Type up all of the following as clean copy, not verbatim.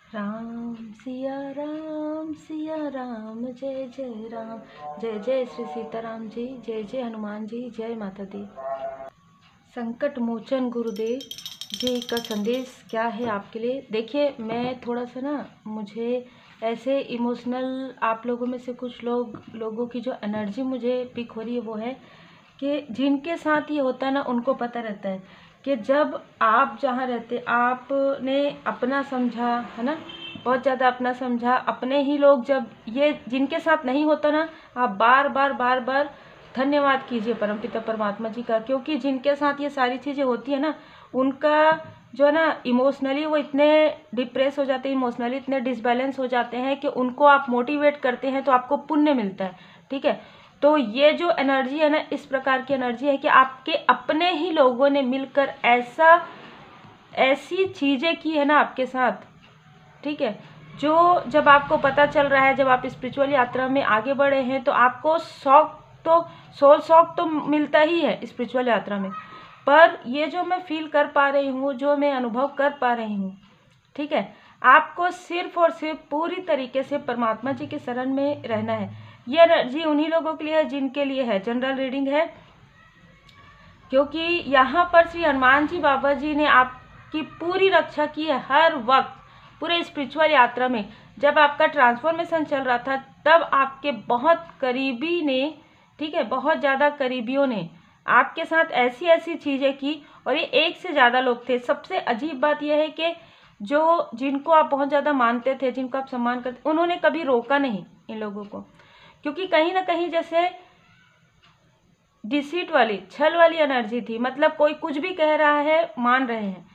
राम सिया राम जय जय राम, जय जय श्री सीताराम जी, जय जय हनुमान जी, जय माता दी। संकट मोचन गुरुदेव जी का संदेश क्या है आपके लिए। देखिए, मैं थोड़ा सा ना, मुझे ऐसे इमोशनल आप लोगों में से कुछ लोगों की जो एनर्जी मुझे पिक हो रही है वो है कि जिनके साथ ये होता है ना, उनको पता रहता है कि जब आप जहाँ रहते आपने अपना समझा है ना, बहुत ज़्यादा अपना समझा, अपने ही लोग जब ये जिनके साथ नहीं होता ना, आप बार बार धन्यवाद कीजिए परमपिता परमात्मा जी का, क्योंकि जिनके साथ ये सारी चीज़ें होती है ना, उनका जो है ना इमोशनली वो इतने डिप्रेस हो जाते हैं, इमोशनली इतने डिसबैलेंस हो जाते हैं कि उनको आप मोटिवेट करते हैं तो आपको पुण्य मिलता है। ठीक है, तो ये जो एनर्जी है ना, इस प्रकार की एनर्जी है कि आपके अपने ही लोगों ने मिलकर ऐसी चीज़ें की है ना आपके साथ। ठीक है, जो जब आपको पता चल रहा है, जब आप स्पिरिचुअल यात्रा में आगे बढ़े हैं, तो आपको सोल शॉक तो मिलता ही है स्पिरिचुअल यात्रा में, पर ये जो मैं फील कर पा रही हूँ, जो मैं अनुभव कर पा रही हूँ, ठीक है, आपको सिर्फ और सिर्फ पूरी तरीके से परमात्मा जी के शरण में रहना है। ये एनर्जी उन्हीं लोगों के लिए है जिनके लिए है, जनरल रीडिंग है, क्योंकि यहाँ पर श्री हनुमान जी बाबा जी ने आपकी पूरी रक्षा की है हर वक्त, पूरे स्पिरिचुअल यात्रा में। जब आपका ट्रांसफॉर्मेशन चल रहा था, तब आपके बहुत करीबी ने, ठीक है, बहुत ज़्यादा करीबियों ने आपके साथ ऐसी ऐसी चीज़ें की, और ये एक से ज़्यादा लोग थे। सबसे अजीब बात यह है कि जिनको आप बहुत ज़्यादा मानते थे, जिनको आप सम्मान करते, उन्होंने कभी रोका नहीं इन लोगों को, क्योंकि कहीं ना कहीं जैसे डिसीट वाली, छल वाली एनर्जी थी। मतलब कोई कुछ भी कह रहा है, मान रहे हैं।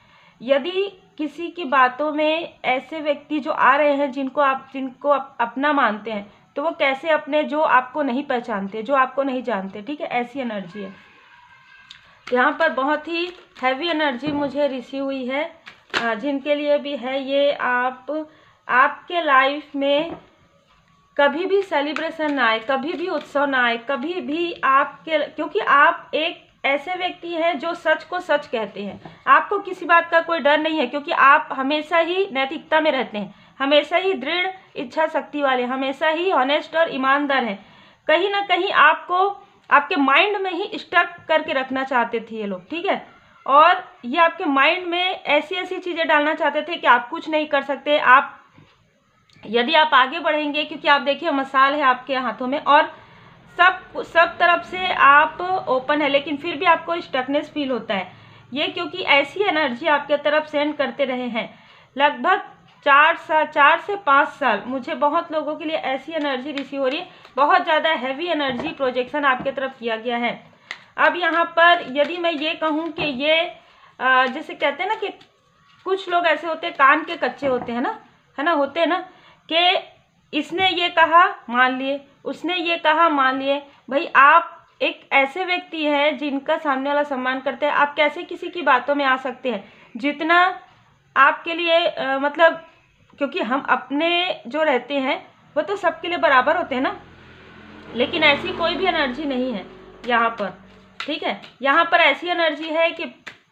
यदि किसी की बातों में ऐसे व्यक्ति जो आ रहे हैं जिनको आप अपना मानते हैं, तो वो कैसे अपने, जो आपको नहीं पहचानते, जो आपको नहीं जानते, ठीक है, ऐसी एनर्जी है। यहाँ पर बहुत ही हैवी एनर्जी मुझे रिसीव हुई है, जिनके लिए भी है ये। आपके लाइफ में कभी भी सेलिब्रेशन ना आए, कभी भी उत्सव ना आए, कभी भी क्योंकि आप एक ऐसे व्यक्ति हैं जो सच को सच कहते हैं। आपको किसी बात का कोई डर नहीं है, क्योंकि आप हमेशा ही नैतिकता में रहते हैं, हमेशा ही दृढ़ इच्छा शक्ति वाले, हमेशा ही ऑनेस्ट और ईमानदार हैं। कहीं ना कहीं आपको आपके माइंड में ही स्टक करके रखना चाहते थे ये लोग, ठीक है, और ये आपके माइंड में ऐसी ऐसी चीज़ें डालना चाहते थे कि आप कुछ नहीं कर सकते, यदि आप आगे बढ़ेंगे, क्योंकि आप देखिए मसाल है आपके हाथों में और सब तरफ से आप ओपन है, लेकिन फिर भी आपको स्टकनेस फील होता है। ये क्योंकि ऐसी एनर्जी आपके तरफ सेंड करते रहे हैं लगभग 4 से 5 साल। मुझे बहुत लोगों के लिए ऐसी एनर्जी रिसीव हो रही है, बहुत ज़्यादा हैवी एनर्जी प्रोजेक्शन आपके तरफ किया गया है। अब यहाँ पर यदि मैं ये कहूँ कि ये जैसे कहते हैं ना कि कुछ लोग ऐसे होते हैं, कान के कच्चे होते हैं ना, है ना, होते हैं ना, कि इसने ये कहा मान लिए, उसने ये कहा मान लिए। भाई, आप एक ऐसे व्यक्ति हैं जिनका सामने वाला सम्मान करते हैं, आप कैसे किसी की बातों में आ सकते हैं? जितना आपके लिए मतलब, क्योंकि हम अपने जो रहते हैं वो तो सबके लिए बराबर होते हैं ना, लेकिन ऐसी कोई भी एनर्जी नहीं है यहाँ पर, ठीक है। यहाँ पर ऐसी एनर्जी है कि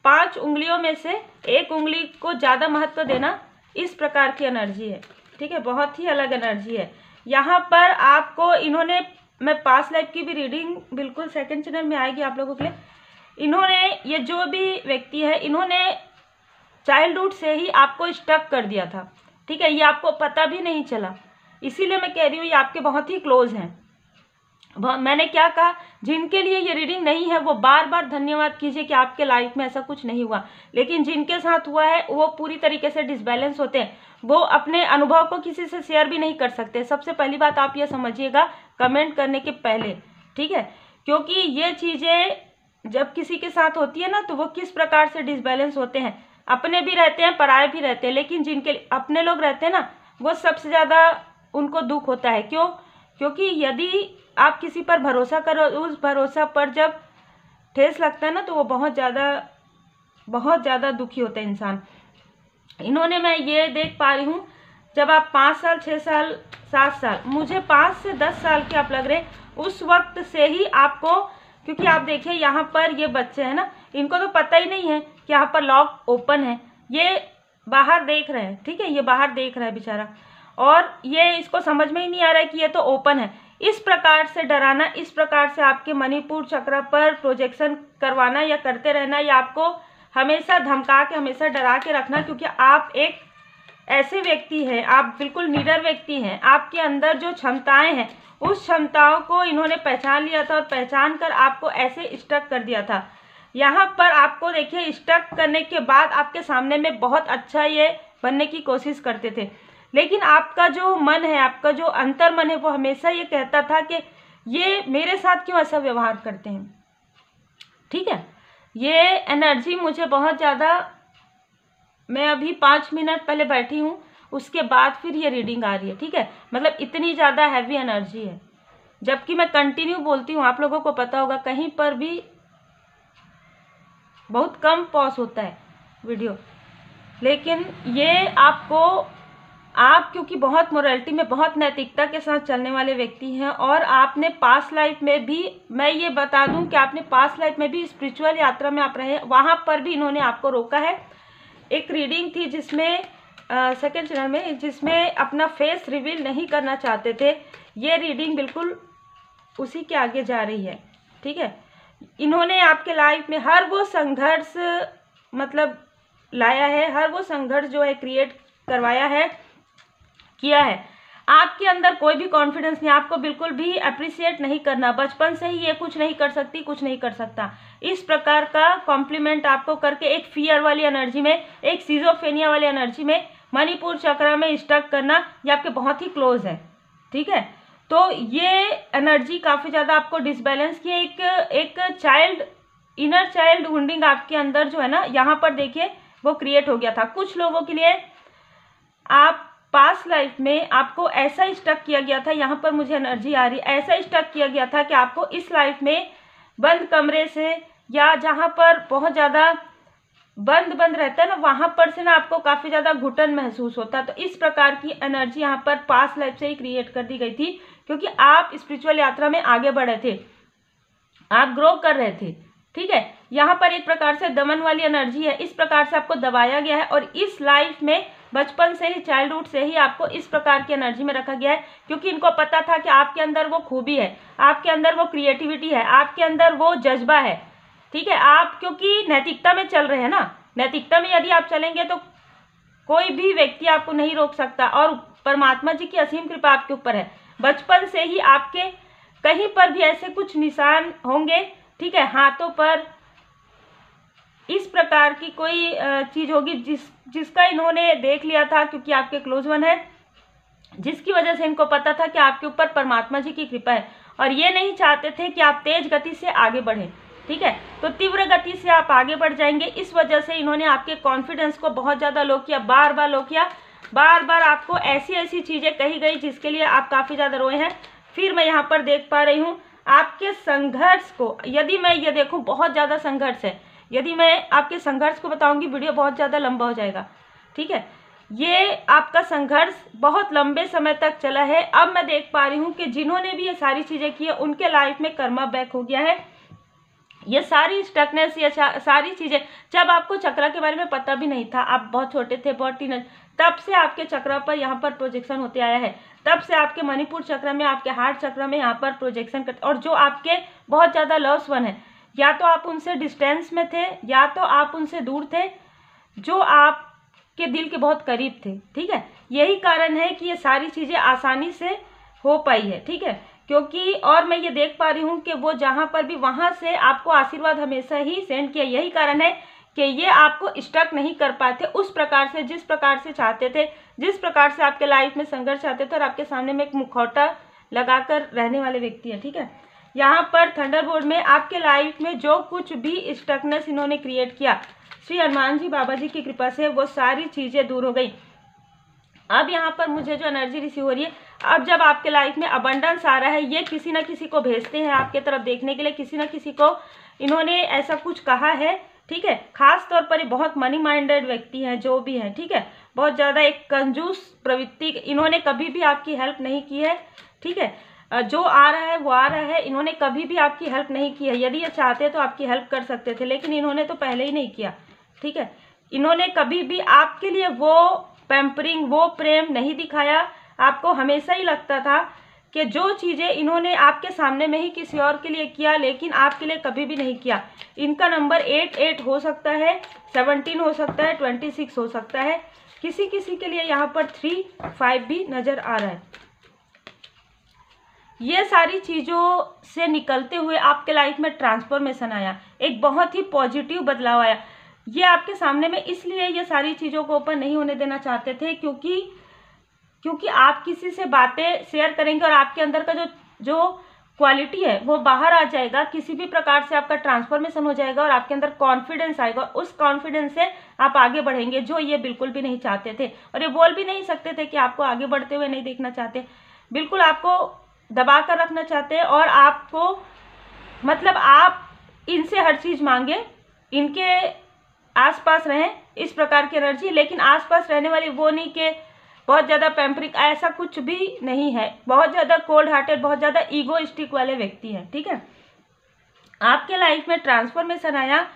5 उंगलियों में से एक उंगली को ज़्यादा महत्व देना, इस प्रकार की एनर्जी है, ठीक है, बहुत ही अलग एनर्जी है। यहाँ पर आपको इन्होंने, मैं पास्ट लाइफ की भी रीडिंग बिल्कुल सेकंड चैनल में आएगी आप लोगों के लिए। इन्होंने, ये जो भी व्यक्ति है, इन्होंने चाइल्डहुड से ही आपको स्टक कर दिया था, ठीक है, ये आपको पता भी नहीं चला। इसीलिए मैं कह रही हूँ ये आपके बहुत ही क्लोज हैं। मैंने क्या कहा, जिनके लिए ये रीडिंग नहीं है वो बार बार धन्यवाद कीजिए कि आपके लाइफ में ऐसा कुछ नहीं हुआ, लेकिन जिनके साथ हुआ है वो पूरी तरीके से डिसबैलेंस होते हैं, वो अपने अनुभव को किसी से शेयर भी नहीं कर सकते। सबसे पहली बात आप ये समझिएगा कमेंट करने के पहले, ठीक है, क्योंकि ये चीज़ें जब किसी के साथ होती है ना, तो वो किस प्रकार से डिसबैलेंस होते हैं, अपने भी रहते हैं, पराये भी रहते हैं, लेकिन जिनके अपने लोग रहते हैं ना, वो सबसे ज़्यादा उनको दुख होता है। क्यों? क्योंकि यदि आप किसी पर भरोसा करो, उस भरोसा पर जब ठेस लगता है ना, तो वो बहुत ज़्यादा दुखी होता है इंसान। इन्होंने, मैं ये देख पा रही हूँ, जब आप 5 साल, 6 साल, 7 साल, मुझे 5 से 10 साल के आप लग रहे, उस वक्त से ही आपको, क्योंकि आप देखिए यहाँ पर ये बच्चे हैं ना, इनको तो पता ही नहीं है कि यहाँ पर लॉक ओपन है। ये बाहर देख रहे हैं, ठीक है, ये बाहर देख रहा है बेचारा, और ये इसको समझ में ही नहीं आ रहा है कि ये तो ओपन है। इस प्रकार से डराना, इस प्रकार से आपके मणिपुर चक्र पर प्रोजेक्शन करवाना या करते रहना, या आपको हमेशा धमका के, हमेशा डरा के रखना, क्योंकि आप एक ऐसे व्यक्ति हैं, आप बिल्कुल निडर व्यक्ति हैं। आपके अंदर जो क्षमताएं हैं, उस क्षमताओं को इन्होंने पहचान लिया था और पहचान कर आपको ऐसे स्टक कर दिया था। यहाँ पर आपको देखिए, स्टक करने के बाद आपके सामने में बहुत अच्छा ये बनने की कोशिश करते थे, लेकिन आपका जो मन है, आपका जो अंतर मन है, वो हमेशा ये कहता था कि ये मेरे साथ क्यों ऐसा व्यवहार करते हैं। ठीक है, ये एनर्जी मुझे बहुत ज़्यादा, मैं अभी 5 मिनट पहले बैठी हूँ, उसके बाद फिर ये रीडिंग आ रही है। ठीक है, मतलब इतनी ज़्यादा हैवी एनर्जी है, जबकि मैं कंटिन्यू बोलती हूँ। आप लोगों को पता होगा कहीं पर भी बहुत कम पॉज होता है वीडियो, लेकिन ये आपको, आप क्योंकि बहुत मोरालिटी में, बहुत नैतिकता के साथ चलने वाले व्यक्ति हैं, और आपने पास्ट लाइफ में भी, मैं ये बता दूं कि आपने पास्ट लाइफ में भी स्पिरिचुअल यात्रा में आप रहे, वहाँ पर भी इन्होंने आपको रोका है। एक रीडिंग थी जिसमें सेकंड चैनल में, जिसमें अपना फेस रिवील नहीं करना चाहते थे। ये रीडिंग बिल्कुल उसी के आगे जा रही है। ठीक है, इन्होंने आपके लाइफ में हर वो संघर्ष मतलब लाया है, हर वो संघर्ष जो है क्रिएट करवाया है, किया है। आपके अंदर कोई भी कॉन्फिडेंस नहीं, आपको बिल्कुल भी अप्रिशिएट नहीं करना। बचपन से ही ये कुछ नहीं कर सकती, कुछ नहीं कर सकता, इस प्रकार का कॉम्प्लीमेंट आपको करके एक फियर वाली एनर्जी में, एक सिजोफ्रेनिया वाली एनर्जी में, मणिपुर चक्र में स्टक करना, ये आपके बहुत ही क्लोज है। ठीक है, तो ये एनर्जी काफ़ी ज़्यादा आपको डिसबैलेंस की, एक चाइल्ड, इनर चाइल्ड वुंडिंग आपके अंदर जो है ना, यहाँ पर देखिए वो क्रिएट हो गया था। कुछ लोगों के लिए आप पास्ट लाइफ में आपको ऐसा स्टक किया गया था, यहाँ पर मुझे एनर्जी आ रही, ऐसा स्टक किया गया था कि आपको इस लाइफ में बंद कमरे से, या जहाँ पर बहुत ज़्यादा बंद रहता है ना, वहाँ पर से ना आपको काफ़ी ज़्यादा घुटन महसूस होता। तो इस प्रकार की एनर्जी यहाँ पर पास्ट लाइफ से ही क्रिएट कर दी गई थी, क्योंकि आप स्पिरिचुअल यात्रा में आगे बढ़े थे, आप ग्रो कर रहे थे। ठीक है, यहाँ पर एक प्रकार से दमन वाली एनर्जी है, इस प्रकार से आपको दबाया गया है, और इस लाइफ में बचपन से ही, चाइल्डहुड से ही आपको इस प्रकार की एनर्जी में रखा गया है, क्योंकि इनको पता था कि आपके अंदर वो खूबी है, आपके अंदर वो क्रिएटिविटी है, आपके अंदर वो जज्बा है। ठीक है, आप क्योंकि नैतिकता में चल रहे हैं ना, नैतिकता में यदि आप चलेंगे तो कोई भी व्यक्ति आपको नहीं रोक सकता, और परमात्मा जी की असीम कृपा आपके ऊपर है। बचपन से ही आपके कहीं पर भी ऐसे कुछ निशान होंगे, ठीक है, हाथों पर इस प्रकार की कोई चीज़ होगी जिसका इन्होंने देख लिया था, क्योंकि आपके क्लोज वन है, जिसकी वजह से इनको पता था कि आपके ऊपर परमात्मा जी की कृपा है, और ये नहीं चाहते थे कि आप तेज गति से आगे बढ़ें। ठीक है, तो तीव्र गति से आप आगे बढ़ जाएंगे, इस वजह से इन्होंने आपके कॉन्फिडेंस को बहुत ज़्यादा लो किया, बार बार लो किया, बार बार आपको ऐसी ऐसी चीज़ें कही गई जिसके लिए आप काफ़ी ज़्यादा रोए हैं। फिर मैं यहाँ पर देख पा रही हूँ आपके संघर्ष को, यदि मैं ये देखूँ बहुत ज़्यादा संघर्ष है, यदि मैं आपके संघर्ष को बताऊँगी वीडियो बहुत ज़्यादा लंबा हो जाएगा। ठीक है, ये आपका संघर्ष बहुत लंबे समय तक चला है। अब मैं देख पा रही हूँ कि जिन्होंने भी ये सारी चीज़ें की है, उनके लाइफ में कर्मा बैक हो गया है। ये सारी स्टकनेस, ये सारी चीज़ें, जब आपको चक्र के बारे में पता भी नहीं था, आप बहुत छोटे थे, बहुत टीनेज, तब से आपके चक्र पर यहाँ पर प्रोजेक्शन होते आया है, तब से आपके मणिपुर चक्र में, आपके हार्ट चक्र में यहाँ पर प्रोजेक्शन करते, और जो आपके बहुत ज़्यादा लव्स वन है, या तो आप उनसे डिस्टेंस में थे, या तो आप उनसे दूर थे, जो आपके दिल के बहुत करीब थे। ठीक है, यही कारण है कि ये सारी चीज़ें आसानी से हो पाई है। ठीक है, क्योंकि और मैं ये देख पा रही हूँ कि वो जहाँ पर भी, वहाँ से आपको आशीर्वाद हमेशा ही सेंड किया। यही कारण है कि ये आपको स्टक नहीं कर पाते उस प्रकार से, जिस प्रकार से चाहते थे, जिस प्रकार से आपके लाइफ में संघर्ष चाहते थे, और आपके सामने में एक मुखौटा लगाकर रहने वाले व्यक्ति है। ठीक है, यहाँ पर थंडरबोल्ट में आपके लाइफ में जो कुछ भी स्टकनेस इन्होंने क्रिएट किया, श्री हनुमान जी बाबा जी की कृपा से वो सारी चीज़ें दूर हो गई। अब यहाँ पर मुझे जो एनर्जी रिसीव हो रही है, अब जब आपके लाइफ में अबंडेंस आ रहा है, ये किसी न किसी को भेजते हैं आपके तरफ देखने के लिए, किसी न किसी को इन्होंने ऐसा कुछ कहा है। ठीक है, खास तौर पर ये बहुत मनी माइंडेड व्यक्ति हैं, जो भी हैं। ठीक है, बहुत ज़्यादा एक कंजूस प्रवृत्ति, इन्होंने कभी भी आपकी हेल्प नहीं की है। ठीक है, जो आ रहा है वो आ रहा है, इन्होंने कभी भी आपकी हेल्प नहीं की है। यदि ये चाहते तो आपकी हेल्प कर सकते थे, लेकिन इन्होंने तो पहले ही नहीं किया। ठीक है, इन्होंने कभी भी आपके लिए वो पैम्परिंग, वो प्रेम नहीं दिखाया। आपको हमेशा ही लगता था कि जो चीज़ें इन्होंने आपके सामने में ही किसी और के लिए किया, लेकिन आपके लिए कभी भी नहीं किया। इनका नंबर 8 हो सकता है, 17 हो सकता है, 26 हो सकता है, किसी किसी के लिए यहाँ पर 3, 5 भी नज़र आ रहा है। ये सारी चीज़ों से निकलते हुए आपके लाइफ में ट्रांसफॉर्मेशन आया, एक बहुत ही पॉजिटिव बदलाव आया। ये आपके सामने में इसलिए ये सारी चीज़ों को ओपन नहीं होने देना चाहते थे क्योंकि आप किसी से बातें शेयर करेंगे और आपके अंदर का जो क्वालिटी है वो बाहर आ जाएगा। किसी भी प्रकार से आपका ट्रांसफॉर्मेशन हो जाएगा और आपके अंदर कॉन्फिडेंस आएगा। उस कॉन्फिडेंस से आप आगे बढ़ेंगे, जो ये बिल्कुल भी नहीं चाहते थे और ये बोल भी नहीं सकते थे कि आपको आगे बढ़ते हुए नहीं देखना चाहते। बिल्कुल आपको दबा कर रखना चाहते हैं और आपको मतलब आप इनसे हर चीज़ मांगे, इनके आसपास रहें, इस प्रकार की एनर्जी। लेकिन आसपास रहने वाली वो नहीं कि बहुत ज़्यादा पैम्परिक, ऐसा कुछ भी नहीं है। बहुत ज़्यादा कोल्ड हार्टेड, बहुत ज़्यादा ईगोइस्टिक वाले व्यक्ति हैं, ठीक है। आपके लाइफ में ट्रांसफॉर्मेशन आया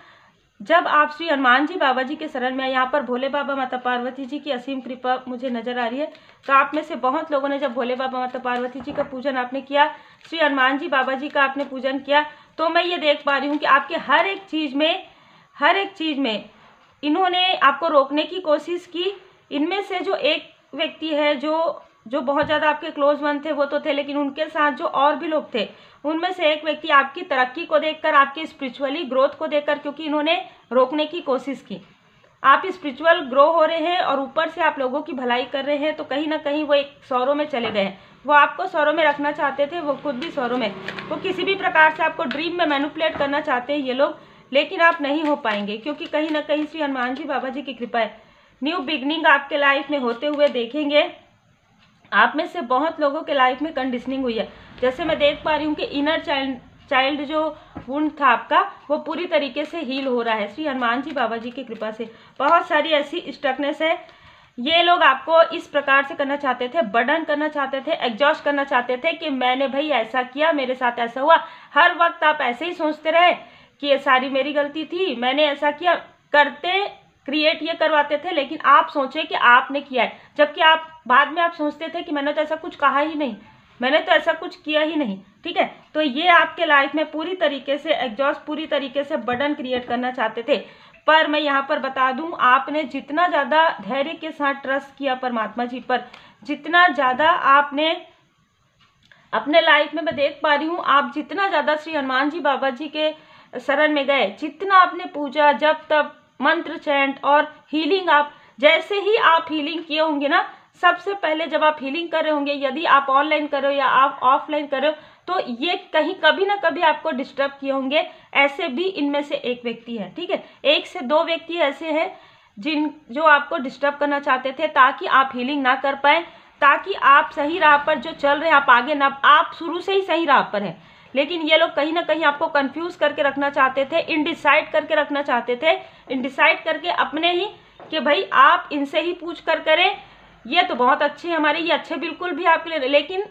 जब आप श्री हनुमान जी बाबा जी के शरण में आए। यहाँ पर भोले बाबा माता पार्वती जी की असीम कृपा मुझे नजर आ रही है। तो आप में से बहुत लोगों ने जब भोले बाबा माता पार्वती जी का पूजन आपने किया, श्री हनुमान जी बाबा जी का आपने पूजन किया, तो मैं ये देख पा रही हूँ कि आपके हर एक चीज़ में इन्होंने आपको रोकने की कोशिश की। इनमें से जो एक व्यक्ति है जो बहुत ज़्यादा आपके क्लोज वन थे वो तो थे, लेकिन उनके साथ जो और भी लोग थे उनमें से एक व्यक्ति आपकी तरक्की को देखकर, आपकी स्पिरिचुअली ग्रोथ को देखकर, क्योंकि इन्होंने रोकने की कोशिश की, आप स्पिरिचुअल ग्रो हो रहे हैं और ऊपर से आप लोगों की भलाई कर रहे हैं, तो कहीं ना कहीं वो एक सौरों में चले गए हैं। वो आपको सौरों में रखना चाहते थे, वो खुद भी सौरों में, वो किसी भी प्रकार से आपको ड्रीम में मैनिपुलेट करना चाहते हैं ये लोग, लेकिन आप नहीं हो पाएंगे क्योंकि कहीं ना कहीं श्री हनुमान जी बाबा जी की कृपा है। न्यू बिगनिंग आपके लाइफ में होते हुए देखेंगे। आप में से बहुत लोगों के लाइफ में कंडीशनिंग हुई है। जैसे मैं देख पा रही हूँ कि इनर चाइल्ड जो वुंड था आपका, वो पूरी तरीके से हील हो रहा है श्री हनुमान जी बाबा जी की कृपा से। बहुत सारी ऐसी स्टकनेस है, ये लोग आपको इस प्रकार से करना चाहते थे, बर्डन करना चाहते थे, एग्जॉस्ट करना चाहते थे कि मैंने भाई ऐसा किया, मेरे साथ ऐसा हुआ। हर वक्त आप ऐसे ही सोचते रहे कि ये सारी मेरी गलती थी, मैंने ऐसा किया, करते क्रिएट ये करवाते थे, लेकिन आप सोचे कि आपने किया है, जबकि आप बाद में आप सोचते थे कि मैंने तो ऐसा कुछ कहा ही नहीं, मैंने तो ऐसा कुछ किया ही नहीं, ठीक है। तो ये आपके लाइफ में पूरी तरीके से एग्जॉस्ट, पूरी तरीके से बर्डन क्रिएट करना चाहते थे। पर मैं यहाँ पर बता दूं, आपने जितना ज़्यादा धैर्य के साथ ट्रस्ट किया परमात्मा जी पर, जितना ज़्यादा आपने अपने लाइफ में, मैं देख पा रही हूँ, आप जितना ज़्यादा श्री हनुमान जी बाबा जी के शरण में गए, जितना आपने पूजा, जब तब मंत्र चैंट और हीलिंग, आप जैसे ही आप हीलिंग किए होंगे ना, सबसे पहले जब आप हीलिंग कर रहे होंगे, यदि आप ऑनलाइन कर रहे हो या आप ऑफलाइन कर रहे हो, तो ये कहीं कभी ना कभी आपको डिस्टर्ब किए होंगे। ऐसे भी इनमें से एक व्यक्ति है, ठीक है, 1 से 2 व्यक्ति ऐसे हैं जो आपको डिस्टर्ब करना चाहते थे ताकि आप हीलिंग ना कर पाए, ताकि आप सही राह पर जो चल रहे हैं आप आगे ना, आप शुरू से ही सही राह पर हैं, लेकिन ये लोग कहीं ना कहीं आपको कंफ्यूज करके रखना चाहते थे, इनडिसाइड करके रखना चाहते थे, इनडिसाइड करके अपने ही कि भाई आप इनसे ही पूछ कर करें, ये तो बहुत अच्छे हैं हमारे, ये अच्छे बिल्कुल भी आपके लिए, लेकिन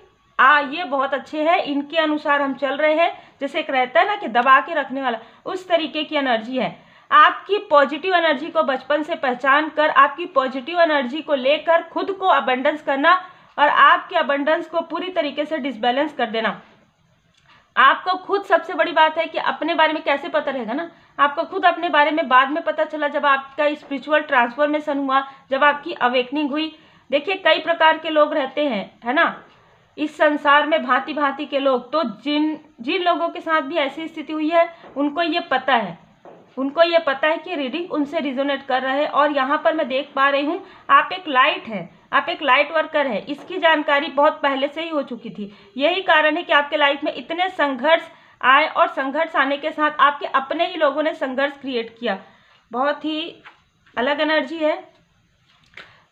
ये बहुत अच्छे हैं, इनके अनुसार हम चल रहे हैं। जैसे एक रहता है ना कि दबा के रखने वाला, उस तरीके की एनर्जी है। आपकी पॉजिटिव एनर्जी को बचपन से पहचान कर, आपकी पॉजिटिव एनर्जी को लेकर खुद को अबंडेंस करना और आपके अबंडेंस को पूरी तरीके से डिसबैलेंस कर देना। आपको खुद, सबसे बड़ी बात है कि अपने बारे में कैसे पता रहेगा ना, आपको खुद अपने बारे में बाद में पता चला, जब आपका स्पिरिचुअल ट्रांसफॉर्मेशन हुआ, जब आपकी अवेकनिंग हुई। देखिए, कई प्रकार के लोग रहते हैं, है ना, इस संसार में भांति भांति के लोग। तो जिन लोगों के साथ भी ऐसी स्थिति हुई है, उनको ये पता है कि रीडिंग उनसे रिजोनेट कर रहा है। और यहाँ पर मैं देख पा रही हूँ, आप एक लाइट हैं, आप एक लाइट वर्कर है। इसकी जानकारी बहुत पहले से ही हो चुकी थी। यही कारण है कि आपके लाइफ में इतने संघर्ष आए और संघर्ष आने के साथ आपके अपने ही लोगों ने संघर्ष क्रिएट किया। बहुत ही अलग एनर्जी है।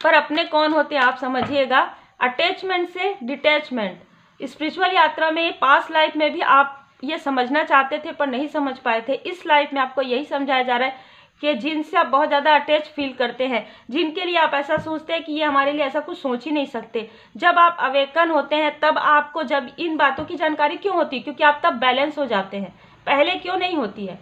पर अपने कौन होते हैं आप समझिएगा, अटैचमेंट से डिटैचमेंट। स्पिरिचुअल यात्रा में, पास्ट लाइफ में भी आप ये समझना चाहते थे पर नहीं समझ पाए थे। इस लाइफ में आपको यही समझाया जा रहा है कि जिनसे आप बहुत ज़्यादा अटैच फील करते हैं, जिनके लिए आप ऐसा सोचते हैं कि ये हमारे लिए ऐसा कुछ सोच ही नहीं सकते, जब आप अवेकन होते हैं तब आपको जब इन बातों की जानकारी क्यों होती है, क्योंकि आप तब बैलेंस हो जाते हैं। पहले क्यों नहीं होती है?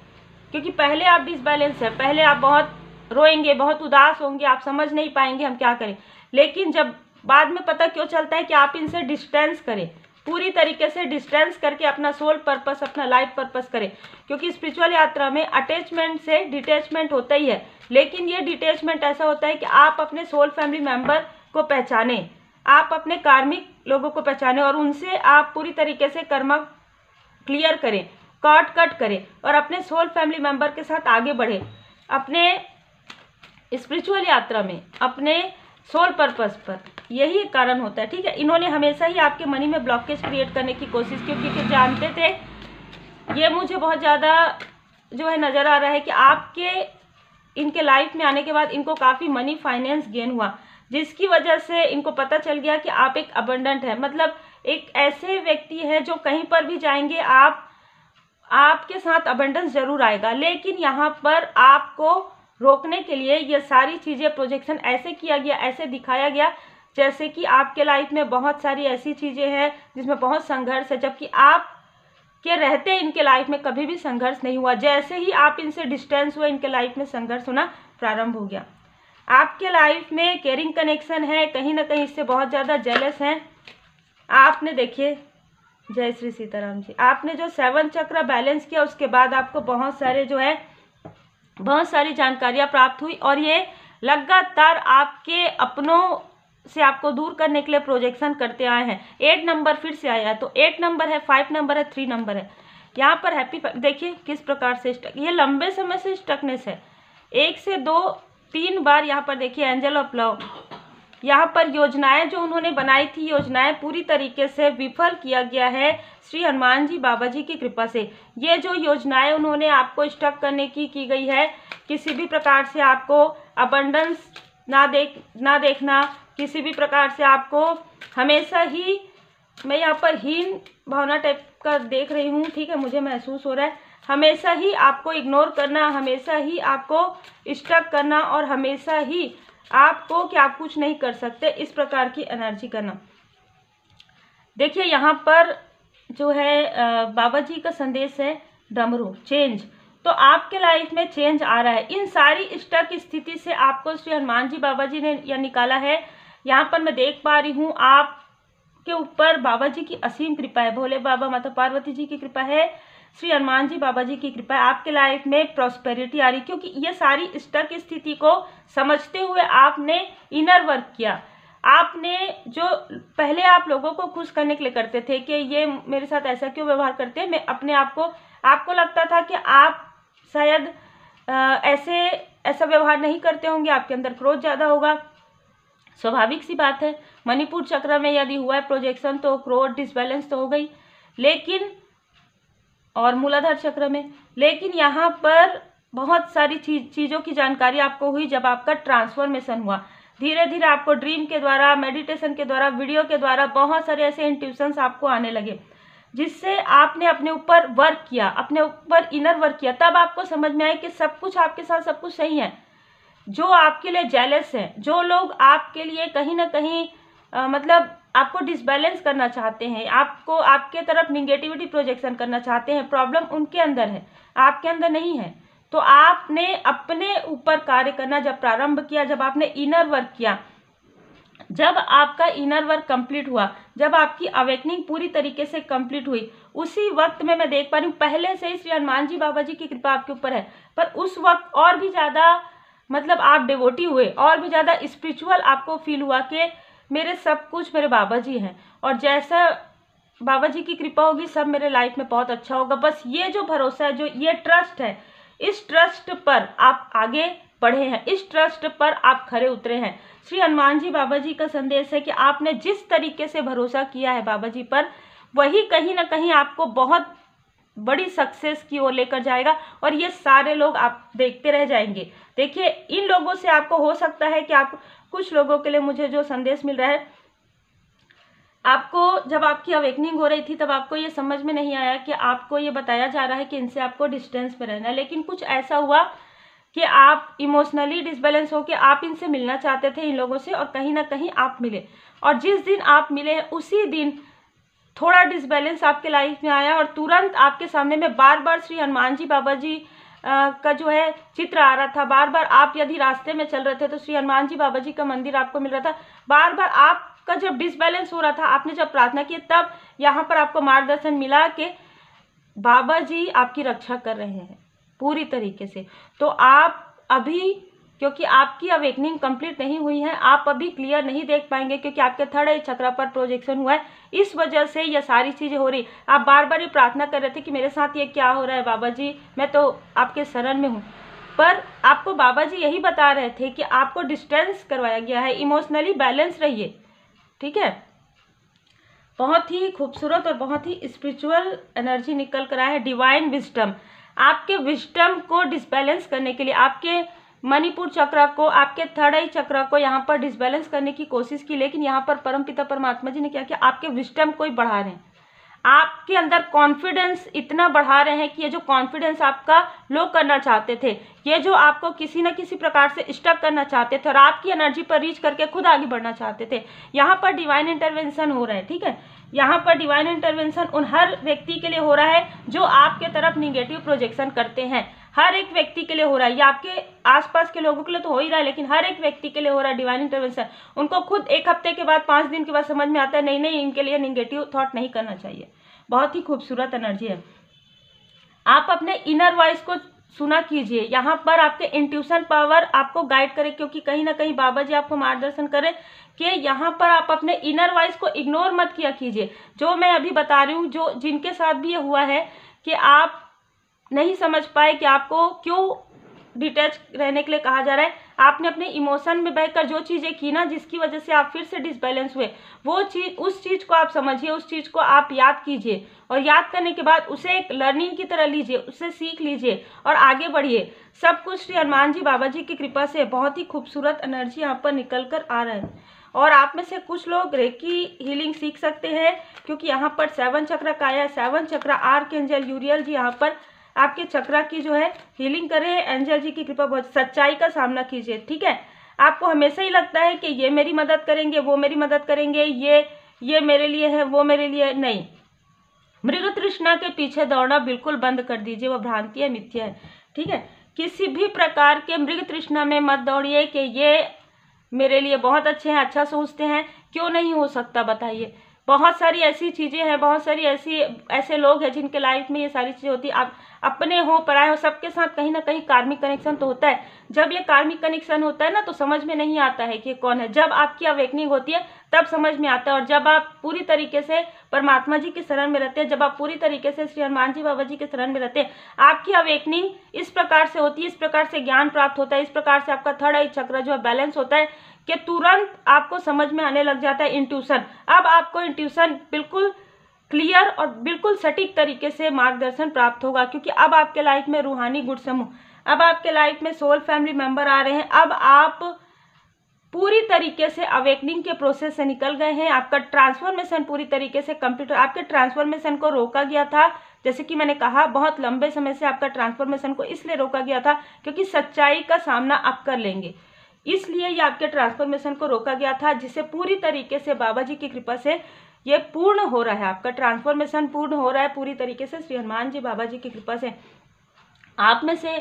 क्योंकि पहले आप डिसबैलेंस है, पहले आप बहुत रोएंगे, बहुत उदास होंगे, आप समझ नहीं पाएंगे हम क्या करें। लेकिन जब बाद में पता क्यों चलता है कि आप इनसे डिस्टेंस करें, पूरी तरीके से डिस्टेंस करके अपना सोल पर्पस, अपना लाइफ पर्पस करें। क्योंकि स्पिरिचुअल यात्रा में अटैचमेंट से डिटैचमेंट होता ही है, लेकिन ये डिटैचमेंट ऐसा होता है कि आप अपने सोल फैमिली मेंबर को पहचाने, आप अपने कार्मिक लोगों को पहचाने और उनसे आप पूरी तरीके से कर्मा क्लियर करें, कट करें और अपने सोल फैमिली मेंबर के साथ आगे बढ़े अपने स्पिरिचुअल यात्रा में, अपने सोल पर्पस पर। यही कारण होता है, ठीक है। इन्होंने हमेशा ही आपके मनी में ब्लॉकेज क्रिएट करने की कोशिश की, क्योंकि जानते थे, ये मुझे बहुत ज़्यादा जो है नज़र आ रहा है कि आपके इनके लाइफ में आने के बाद इनको काफ़ी मनी फाइनेंस गेन हुआ, जिसकी वजह से इनको पता चल गया कि आप एक अबंडेंट है, मतलब एक ऐसे व्यक्ति हैं जो कहीं पर भी जाएंगे आपके साथ अबंडेंस जरूर आएगा। लेकिन यहाँ पर आपको रोकने के लिए ये सारी चीज़ें प्रोजेक्शन ऐसे किया गया, ऐसे दिखाया गया जैसे कि आपके लाइफ में बहुत सारी ऐसी चीज़ें हैं जिसमें बहुत संघर्ष है, जबकि आप के रहते इनके लाइफ में कभी भी संघर्ष नहीं हुआ। जैसे ही आप इनसे डिस्टेंस हुए, इनके लाइफ में संघर्ष होना प्रारंभ हो गया। आपके लाइफ में केयरिंग कनेक्शन है, कहीं ना कहीं इससे बहुत ज़्यादा जेलस हैं। आपने देखिए, जय श्री सीताराम जी, आपने जो 7 चक्र बैलेंस किया उसके बाद आपको बहुत सारे जो है बहुत सारी जानकारियाँ प्राप्त हुई और ये लगातार आपके अपनों से आपको दूर करने के लिए प्रोजेक्शन करते आए हैं। 8 नंबर फिर से आया है, तो 8 नंबर है, 5 नंबर है, 3 नंबर है। यहाँ पर हैप्पी देखिए किस प्रकार से स्टक, ये लंबे समय से स्टकनेस है। 1 से 2 3 बार यहाँ पर देखिए एंजल ऑफ लव, यहाँ पर योजनाएं जो उन्होंने बनाई थी, योजनाएं पूरी तरीके से विफल किया गया है श्री हनुमान जी बाबा जी की कृपा से। ये जो योजनाएं उन्होंने आपको स्टक करने की गई है, किसी भी प्रकार से आपको अबंडेंस ना देखना, किसी भी प्रकार से आपको हमेशा ही, मैं यहाँ पर हीन भावना टाइप का देख रही हूँ, ठीक है, मुझे महसूस हो रहा है, हमेशा ही आपको इग्नोर करना, हमेशा ही आपको स्टक करना और हमेशा ही आपको कि आप कुछ नहीं कर सकते, इस प्रकार की एनर्जी करना। देखिए यहाँ पर जो है बाबा जी का संदेश है डमरू चेंज, तो आपके लाइफ में चेंज आ रहा है। इन सारी स्टक स्थिति से आपको श्री हनुमान जी बाबा जी ने यह निकाला है। यहाँ पर मैं देख पा रही हूँ आपके ऊपर बाबा जी की असीम कृपा है, भोले बाबा माता पार्वती जी की कृपा है, श्री हनुमान जी बाबा जी की कृपा है। आपके लाइफ में प्रॉस्पेरिटी आ रही, क्योंकि ये सारी स्टक स्थिति को समझते हुए आपने इनर वर्क किया। आपने जो पहले आप लोगों को खुश करने के लिए करते थे कि ये मेरे साथ ऐसा क्यों व्यवहार करते हैं, मैं अपने आप को, आपको लगता था कि आप शायद ऐसा व्यवहार नहीं करते होंगे, आपके अंदर क्रोध ज़्यादा होगा, स्वाभाविक सी बात है। मणिपुर चक्र में यदि हुआ है प्रोजेक्शन तो क्रोध डिसबैलेंस तो हो गई, लेकिन और मूलाधार चक्र में, लेकिन यहाँ पर बहुत सारी चीज़ों की जानकारी आपको हुई जब आपका ट्रांसफॉर्मेशन हुआ। धीरे धीरे आपको ड्रीम के द्वारा, मेडिटेशन के द्वारा, वीडियो के द्वारा बहुत सारे ऐसे इंट्यूशंस आपको आने लगे, जिससे आपने अपने ऊपर वर्क किया, अपने ऊपर इनर वर्क किया। तब आपको समझ में आया कि सब कुछ आपके साथ सब कुछ सही है। जो आपके लिए जेलस है, जो लोग आपके लिए कहीं ना कहीं मतलब आपको डिसबैलेंस करना चाहते हैं, आपको आपके तरफ निगेटिविटी प्रोजेक्शन करना चाहते हैं, प्रॉब्लम उनके अंदर है, आपके अंदर नहीं है। तो आपने अपने ऊपर कार्य करना जब प्रारंभ किया, जब आपने इनर वर्क किया, जब आपका इनर वर्क कंप्लीट हुआ, जब आपकी अवेकनिंग पूरी तरीके से कंप्लीट हुई, उसी वक्त में मैं देख पा रही हूँ पहले से ही श्री हनुमान जी बाबा जी की कृपा आपके ऊपर है, पर उस वक्त और भी ज़्यादा मतलब आप डिवोटी हुए, और भी ज़्यादा स्पिरिचुअल आपको फील हुआ कि मेरे सब कुछ मेरे बाबा जी हैं, और जैसा बाबा जी की कृपा होगी सब मेरे लाइफ में बहुत अच्छा होगा। बस ये जो भरोसा है, जो ये ट्रस्ट है, इस ट्रस्ट पर आप आगे बढ़े हैं, इस ट्रस्ट पर आप खरे उतरे हैं। श्री हनुमान जी बाबा जी का संदेश है कि आपने जिस तरीके से भरोसा किया है बाबा जी पर, वही कहीं ना कहीं आपको बहुत बड़ी सक्सेस की ओर लेकर जाएगा, और ये सारे लोग आप देखते रह जाएंगे। देखिए इन लोगों से आपको हो सकता है कि आप, कुछ लोगों के लिए मुझे जो संदेश मिल रहा है, आपको जब आपकी अवेकनिंग हो रही थी तब आपको ये समझ में नहीं आया कि आपको ये बताया जा रहा है कि इनसे आपको डिस्टेंस में रहना है, लेकिन कुछ ऐसा हुआ कि आप इमोशनली डिसबैलेंस होकर आप इनसे मिलना चाहते थे, इन लोगों से, और कहीं ना कहीं आप मिले, और जिस दिन आप मिले उसी दिन थोड़ा डिसबैलेंस आपके लाइफ में आया, और तुरंत आपके सामने में बार बार श्री हनुमान जी बाबा जी का जो है चित्र आ रहा था। बार बार आप यदि रास्ते में चल रहे थे तो श्री हनुमान जी बाबा जी का मंदिर आपको मिल रहा था। बार बार आपका जब डिसबैलेंस हो रहा था, आपने जब प्रार्थना की, तब यहाँ पर आपको मार्गदर्शन मिला कि बाबा जी आपकी रक्षा कर रहे हैं पूरी तरीके से। तो आप अभी, क्योंकि आपकी अवेकनिंग कंप्लीट नहीं हुई है, आप अभी क्लियर नहीं देख पाएंगे, क्योंकि आपके थर्ड आई चक्र पर प्रोजेक्शन हुआ है। इस वजह से ये सारी चीज़ें हो रही। आप बार बार ये प्रार्थना कर रहे थे कि मेरे साथ ये क्या हो रहा है बाबा जी, मैं तो आपके शरण में हूँ। पर आपको बाबा जी यही बता रहे थे कि आपको डिस्टेंस करवाया गया है, इमोशनली बैलेंस रहिए, ठीक है। बहुत ही खूबसूरत और बहुत ही स्पिरिचुअल एनर्जी निकल कर आया है। डिवाइन विजडम, आपके विजडम को डिसबैलेंस करने के लिए, आपके मणिपुर चक्र को, आपके थर्ड आई चक्र को यहाँ पर डिसबैलेंस करने की कोशिश की। लेकिन यहाँ पर परमपिता परमात्मा जी ने क्या किया, आपके विजडम को ही बढ़ा रहे हैं, आपके अंदर कॉन्फिडेंस इतना बढ़ा रहे हैं कि ये जो कॉन्फिडेंस आपका लो करना चाहते थे, ये जो आपको किसी न किसी प्रकार से स्टक करना चाहते थे और आपकी एनर्जी पर रीच करके खुद आगे बढ़ना चाहते थे, यहाँ पर डिवाइन इंटरवेंशन हो रहा है, ठीक है। यहाँ पर डिवाइन इंटरवेंशन उन हर व्यक्ति के लिए हो रहा है जो आपके तरफ निगेटिव प्रोजेक्शन करते हैं। हर एक व्यक्ति के लिए हो रहा है, ये आपके आसपास के लोगों के लिए तो हो ही रहा है, लेकिन हर एक व्यक्ति के लिए हो रहा है डिवाइन इंटरवेंशन। उनको खुद 1 हफ्ते के बाद, 5 दिन के बाद समझ में आता है, नहीं इनके लिए निगेटिव थॉट नहीं करना चाहिए। बहुत ही खूबसूरत एनर्जी है। आप अपने इनर वॉइस को सुना कीजिए, यहाँ पर आपके इंट्यूशन पावर आपको गाइड करे, क्योंकि कहीं ना कहीं बाबा जी आपको मार्गदर्शन करें कि यहाँ पर आप अपने इनर वॉइस को इग्नोर मत किया कीजिए। जो मैं अभी बता रही हूँ, जो जिनके साथ भी ये हुआ है कि आप नहीं समझ पाए कि आपको क्यों डिटैच रहने के लिए कहा जा रहा है, आपने अपने इमोशन में बहकर जो चीज़ें की ना, जिसकी वजह से आप फिर से डिसबैलेंस हुए, वो चीज़, उस चीज़ को आप समझिए, उस चीज़ को आप याद कीजिए और याद करने के बाद उसे एक लर्निंग की तरह लीजिए, उससे सीख लीजिए और आगे बढ़िए। सब कुछ श्री हनुमान जी बाबा जी की कृपा से बहुत ही खूबसूरत एनर्जी यहाँ पर निकल कर आ रहा है। और आप में से कुछ लोग रेकी हीलिंग सीख सकते हैं, क्योंकि यहाँ पर 7 चक्र का आया है। 7 चक्र आर्कएंजल यूरियल जी यहाँ पर आपके चक्रा की जो है हीलिंग कर रहे हैं। एंजल जी की कृपा, बहुत सच्चाई का सामना कीजिए, ठीक है। आपको हमेशा ही लगता है कि ये मेरी मदद करेंगे, वो मेरी मदद करेंगे, ये मेरे लिए है, वो मेरे लिए नहीं। मृग तृष्णा के पीछे दौड़ना बिल्कुल बंद कर दीजिए, वो भ्रांति है, मिथ्या है, ठीक है। किसी भी प्रकार के मृग तृष्णा में मत दौड़िए कि ये मेरे लिए बहुत अच्छे हैं, अच्छा सोचते हैं, क्यों नहीं हो सकता बताइए। बहुत सारी ऐसी चीज़ें हैं, बहुत सारी ऐसे लोग हैं जिनके लाइफ में ये सारी चीज़ें होती है। आप अपने हो पराए हो, सबके साथ कहीं ना कहीं कार्मिक कनेक्शन तो होता है। जब ये कार्मिक कनेक्शन होता है ना, तो समझ में नहीं आता है कि कौन है। जब आपकी अवेकनिंग होती है तब समझ में आता है। और जब आप पूरी तरीके से परमात्मा जी के शरण में रहते हैं, जब आप पूरी तरीके से श्री हनुमान जी बाबा जी के शरण में रहते हैं, आपकी अवेकनिंग इस प्रकार से होती है, इस प्रकार से ज्ञान प्राप्त होता है, इस प्रकार से आपका थर्ड आई चक्र जो है बैलेंस होता है कि तुरंत आपको समझ में आने लग जाता है इंट्यूशन। अब आपको इंट्यूशन बिल्कुल क्लियर और बिल्कुल सटीक तरीके से मार्गदर्शन प्राप्त होगा, क्योंकि अब आपके लाइफ में रूहानी गुण समूह, अब आपके लाइफ में सोल फैमिली मेंबर आ रहे हैं। अब आप पूरी तरीके से अवेकनिंग के प्रोसेस से निकल गए हैं। आपका ट्रांसफॉर्मेशन पूरी तरीके से कंप्लीट। आपके ट्रांसफॉर्मेशन को रोका गया था, जैसे कि मैंने कहा, बहुत लंबे समय से आपका ट्रांसफॉर्मेशन को इसलिए रोका गया था क्योंकि सच्चाई का सामना आप कर लेंगे, इसलिए ये आपके ट्रांसफॉर्मेशन को रोका गया था, जिसे पूरी तरीके से बाबा जी की कृपा से ये पूर्ण हो रहा है। आपका ट्रांसफॉर्मेशन पूर्ण हो रहा है पूरी तरीके से श्री हनुमान जी बाबा जी की कृपा से। आप में से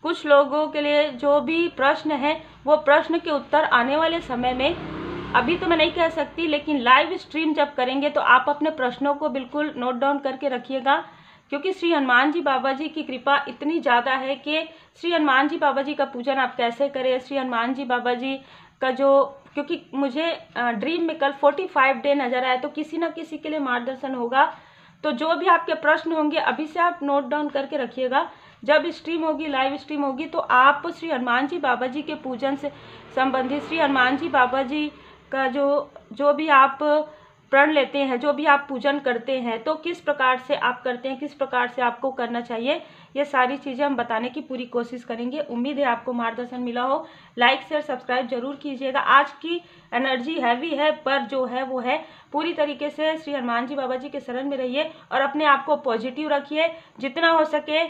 कुछ लोगों के लिए जो भी प्रश्न है, वो प्रश्न के उत्तर आने वाले समय में, अभी तो मैं नहीं कह सकती, लेकिन लाइव स्ट्रीम जब करेंगे तो आप अपने प्रश्नों को बिल्कुल नोट डाउन करके रखिएगा, क्योंकि श्री हनुमान जी बाबा जी की कृपा इतनी ज़्यादा है कि श्री हनुमान जी बाबा जी का पूजन आप कैसे करें, श्री हनुमान जी बाबा जी का जो, क्योंकि मुझे ड्रीम में कल 45 डे नज़र आया, तो किसी न किसी के लिए मार्गदर्शन होगा। तो जो भी आपके प्रश्न होंगे अभी से आप नोट डाउन करके रखिएगा। जब स्ट्रीम होगी, लाइव स्ट्रीम होगी, तो आप श्री हनुमान जी बाबा जी के पूजन से संबंधित, श्री हनुमान जी बाबा जी का जो भी आप प्रण लेते हैं, जो भी आप पूजन करते हैं, तो किस प्रकार से आप करते हैं, किस प्रकार से आपको करना चाहिए, ये सारी चीज़ें हम बताने की पूरी कोशिश करेंगे। उम्मीद है आपको मार्गदर्शन मिला हो। लाइक शेयर सब्सक्राइब जरूर कीजिएगा। आज की एनर्जी हैवी है, पर जो है वो है, पूरी तरीके से श्री हनुमान जी बाबा जी के शरण में रहिए और अपने आप को पॉजिटिव रखिए। जितना हो सके,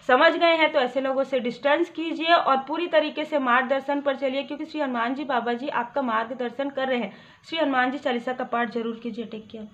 समझ गए हैं तो ऐसे लोगों से डिस्टेंस कीजिए और पूरी तरीके से मार्गदर्शन पर चलिए, क्योंकि श्री हनुमान जी बाबा जी आपका मार्गदर्शन कर रहे हैं। श्री हनुमान जी चालीसा का पाठ जरूर कीजिए। Take care.